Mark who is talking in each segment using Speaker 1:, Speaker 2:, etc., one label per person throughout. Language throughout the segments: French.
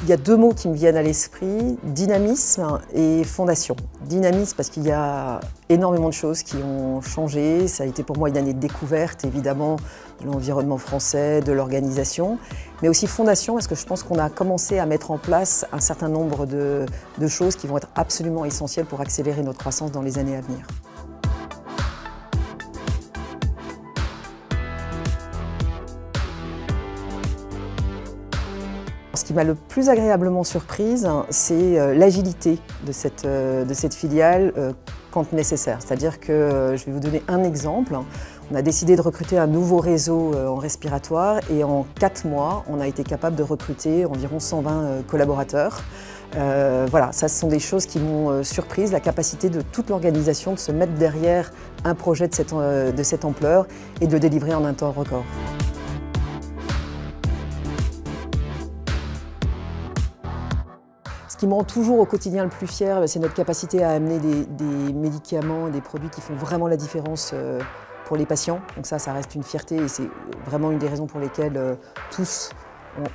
Speaker 1: Il y a deux mots qui me viennent à l'esprit, dynamisme et fondation. Dynamisme parce qu'il y a énormément de choses qui ont changé. Ça a été pour moi une année de découverte, évidemment, de l'environnement français, de l'organisation. Mais aussi fondation parce que je pense qu'on a commencé à mettre en place un certain nombre de choses qui vont être absolument essentielles pour accélérer notre croissance dans les années à venir. Ce qui m'a le plus agréablement surprise, c'est l'agilité de cette filiale quand nécessaire. C'est-à-dire que, je vais vous donner un exemple, on a décidé de recruter un nouveau réseau en respiratoire et en 4 mois, on a été capable de recruter environ 120 collaborateurs. Voilà, ça ce sont des choses qui m'ont surprise, la capacité de toute l'organisation de se mettre derrière un projet de cette ampleur et de délivrer en un temps record. Ce qui me rend toujours au quotidien le plus fier, c'est notre capacité à amener des médicaments et des produits qui font vraiment la différence pour les patients. Donc ça reste une fierté et c'est vraiment une des raisons pour lesquelles tous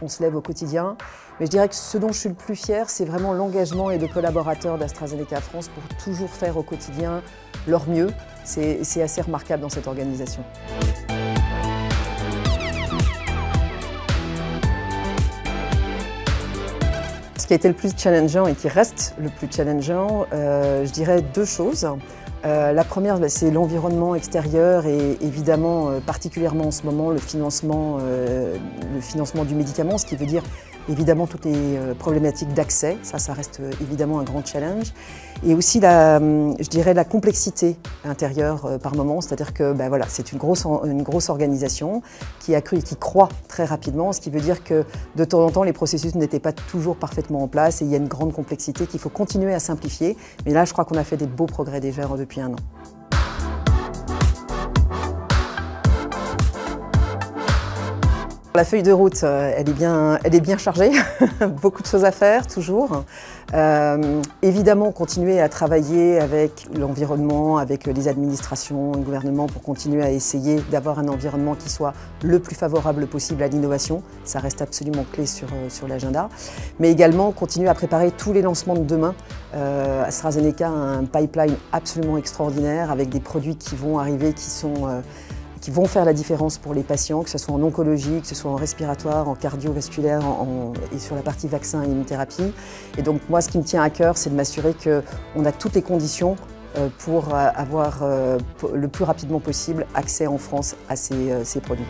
Speaker 1: on se lève au quotidien. Mais je dirais que ce dont je suis le plus fier, c'est vraiment l'engagement et des collaborateurs d'AstraZeneca France pour toujours faire au quotidien leur mieux. C'est assez remarquable dans cette organisation. Ce qui a été le plus challengeant et qui reste le plus challengeant, je dirais deux choses. La première, c'est l'environnement extérieur et évidemment, particulièrement en ce moment, le financement du médicament, ce qui veut dire évidemment toutes les problématiques d'accès, ça reste évidemment un grand challenge. Et aussi, je dirais, la complexité intérieure par moment, c'est-à-dire que voilà, c'est une grosse organisation qui a cru et qui croît très rapidement, ce qui veut dire que de temps en temps, les processus n'étaient pas toujours parfaitement en place et il y a une grande complexité qu'il faut continuer à simplifier. Mais là, je crois qu'on a fait des beaux progrès déjà depuis un an. La feuille de route, elle est bien chargée, beaucoup de choses à faire toujours. Évidemment, continuer à travailler avec l'environnement, avec les administrations, le gouvernement pour continuer à essayer d'avoir un environnement qui soit le plus favorable possible à l'innovation. Ça reste absolument clé sur l'agenda. Mais également continuer à préparer tous les lancements de demain. AstraZeneca a un pipeline absolument extraordinaire avec des produits qui vont arriver qui vont faire la différence pour les patients, que ce soit en oncologie, que ce soit en respiratoire, en cardiovasculaire et sur la partie vaccin et immunothérapie. Et donc moi, ce qui me tient à cœur, c'est de m'assurer qu'on a toutes les conditions pour avoir le plus rapidement possible accès en France à ces produits.